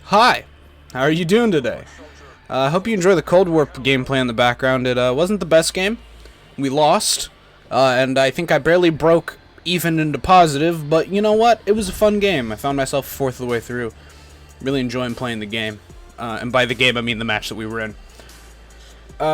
Hi, how are you doing today? I hope you enjoy the Cold War gameplay in the background. It wasn't the best game. We lost, and I think I barely broke even into positive, but you know what? It was a fun game. I found myself a fourth of the way through. Really enjoying playing the game. And by the game, I mean the match that we were in.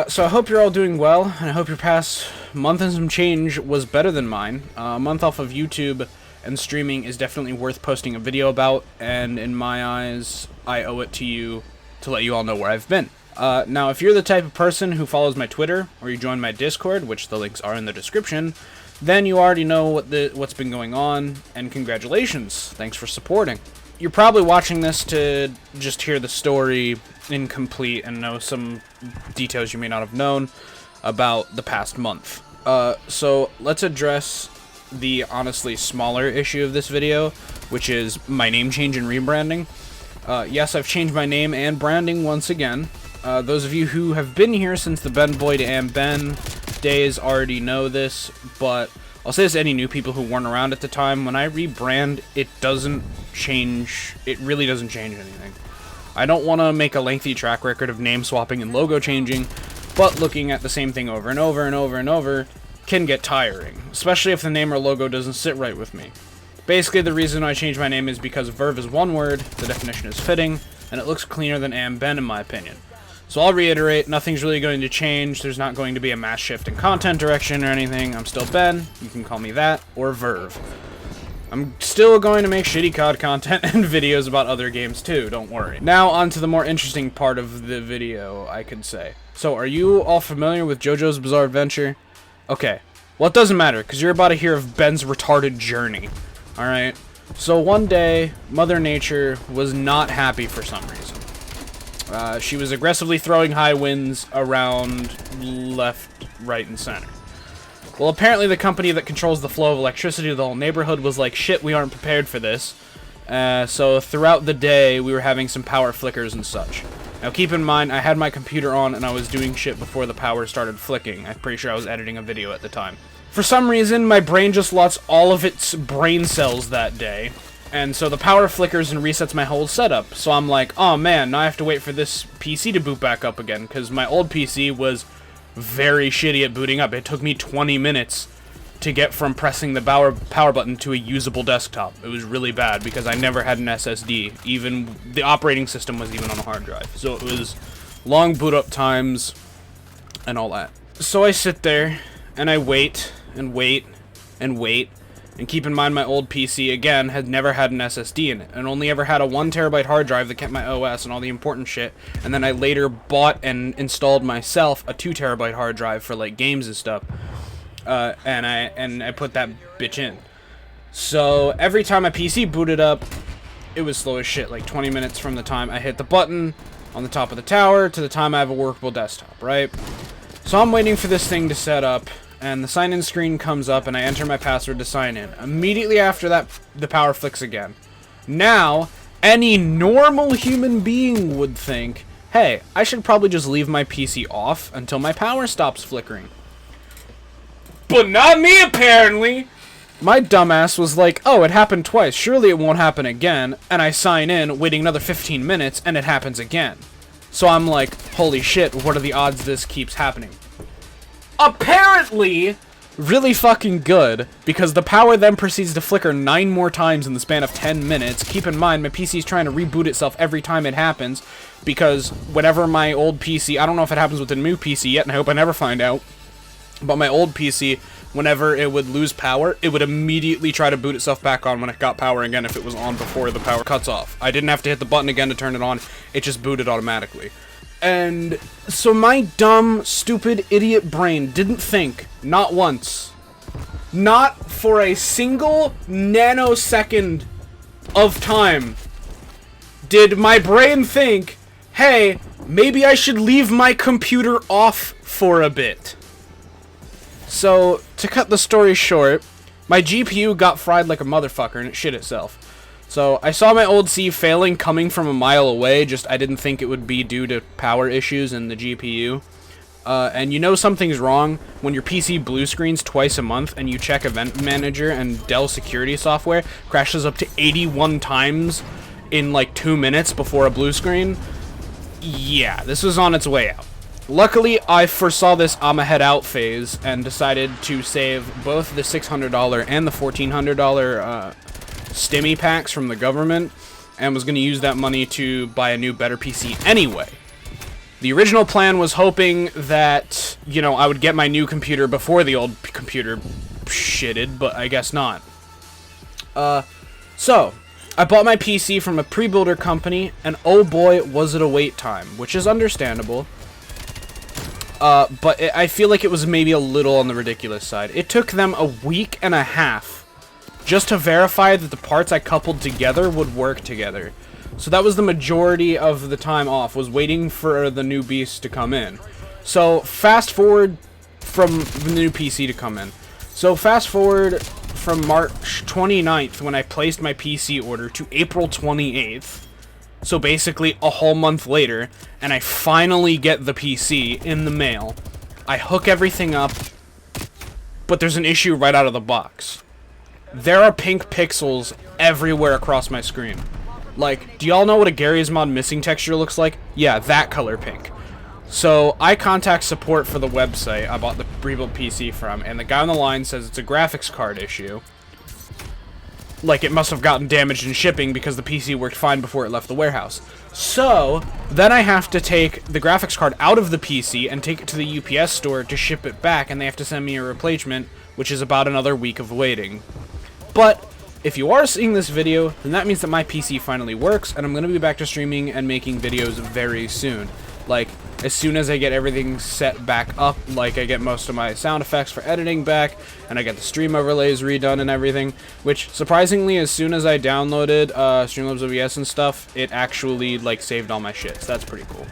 So I hope you're all doing well, and I hope your past month and some change was better than mine. A month off of YouTube and streaming is definitely worth posting a video about, and in my eyes, I owe it to you to let you all know where I've been. Now, if you're the type of person who follows my Twitter, or you join my Discord, which the links are in the description, then you already know what's been going on, and congratulations. Thanks for supporting. You're probably watching this to just hear the story incomplete and know some details you may not have known about the past month. So let's address the honestly smaller issue of this video, which is my name change and rebranding. Yes, I've changed my name and branding once again. Those of you who have been here since the Ben Boy to Am Ben days already know this, but I'll say this to any new people who weren't around at the time. When I rebrand, it doesn't change, it really doesn't change anything. I don't want to make a lengthy track record of name swapping and logo changing, but looking at the same thing over and over and over and over can get tiring, especially if the name or logo doesn't sit right with me. Basically, the reason I changed my name is because Verve is one word, the definition is fitting, and it looks cleaner than Am Ben in my opinion. So I'll reiterate, nothing's really going to change. There's not going to be a mass shift in content direction or anything. I'm still Ben, you can call me that, or Verve. I'm still going to make shitty COD content and videos about other games too, don't worry. Now on to the more interesting part of the video, I could say. So are you all familiar with JoJo's Bizarre Adventure? Okay, well it doesn't matter, because you're about to hear of Ben's retarded journey. Alright, so one day, Mother Nature was not happy for some reason. She was aggressively throwing high winds around left, right, and center. Well, apparently the company that controls the flow of electricity to the whole neighborhood was like, shit, we aren't prepared for this. So throughout the day, we were having some power flickers and such. Now keep in mind, I had my computer on and I was doing shit before the power started flicking. I'm pretty sure I was editing a video at the time. For some reason, my brain just lost all of its brain cells that day. And so the power flickers and resets my whole setup. So I'm like, oh man, now I have to wait for this PC to boot back up again, because my old PC was very shitty at booting up. It took me 20 minutes to get from pressing the power button to a usable desktop. It was really bad because I never had an SSD. Even the operating system was even on a hard drive. So it was long boot up times and all that. So I sit there and I wait and wait and wait. And keep in mind, my old PC, again, had never had an SSD in it, and only ever had a 1TB hard drive that kept my OS and all the important shit, and then I later bought and installed myself a 2TB hard drive for, like, games and stuff, and I put that bitch in. So, every time my PC booted up, it was slow as shit, like 20 minutes from the time I hit the button on the top of the tower to the time I have a workable desktop, right? So I'm waiting for this thing to set up, and the sign-in screen comes up, and I enter my password to sign in. Immediately after that, the power flicks again. Now, any normal human being would think, hey, I should probably just leave my PC off until my power stops flickering. But not me, apparently! My dumbass was like, oh, it happened twice, surely it won't happen again, and I sign in, waiting another 15 minutes, and it happens again. So I'm like, holy shit, what are the odds this keeps happening? Apparently, really fucking good, because the power then proceeds to flicker 9 more times in the span of 10 minutes. Keep in mind, my PC's trying to reboot itself every time it happens, because whenever my old PC, I don't know if it happens with the new PC yet, and I hope I never find out, but my old PC, whenever it would lose power, it would immediately try to boot itself back on when it got power again if it was on before the power cuts off. I didn't have to hit the button again to turn it on, it just booted automatically. And so my dumb, stupid, idiot brain didn't think, not once, not for a single nanosecond of time, did my brain think, hey, maybe I should leave my computer off for a bit. So, to cut the story short, my GPU got fried like a motherfucker and it shit itself. So, I saw my old C failing coming from a mile away, just I didn't think it would be due to power issues in the GPU. And you know something's wrong when your PC blue screens twice a month and you check Event Manager and Dell security software crashes up to 81 times in like 2 minutes before a blue screen, yeah, this was on its way out. Luckily, I foresaw this I'ma head out phase and decided to save both the $600 and the $1,400 stimmy packs from the government, and was going to use that money to buy a new, better PC anyway. The original plan was hoping that, you know, I would get my new computer before the old computer shitted, but I guess not. So, I bought my PC from a pre-builder company, and oh boy, was it a wait time, which is understandable. But I feel like it was maybe a little on the ridiculous side. It took them a week and a half just to verify that the parts I coupled together would work together. So that was the majority of the time off, was waiting for the new beast to come in. So fast forward from the new PC to come in. So fast forward from March 29th, when I placed my PC order, to April 28th. So basically a whole month later, and I finally get the PC in the mail. I hook everything up, but there's an issue right out of the box. There are pink pixels everywhere across my screen. Like, do y'all know what a Garry's Mod missing texture looks like? Yeah, that color pink. So, I contact support for the website I bought the rebuilt PC from, and the guy on the line says it's a graphics card issue. Like, it must have gotten damaged in shipping because the PC worked fine before it left the warehouse. So, then I have to take the graphics card out of the PC and take it to the UPS store to ship it back, and they have to send me a replacement, which is about another week of waiting. But if you are seeing this video, then that means that my PC finally works, and I'm going to be back to streaming and making videos very soon. Like, as soon as I get everything set back up, like I get most of my sound effects for editing back, and I get the stream overlays redone and everything, which, surprisingly, as soon as I downloaded Streamlabs OBS and stuff, it actually, like, saved all my shit, so that's pretty cool.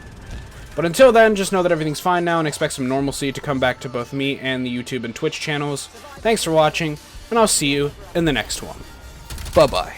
But until then, just know that everything's fine now, and expect some normalcy to come back to both me and the YouTube and Twitch channels. Thanks for watching, and I'll see you in the next one. Bye-bye.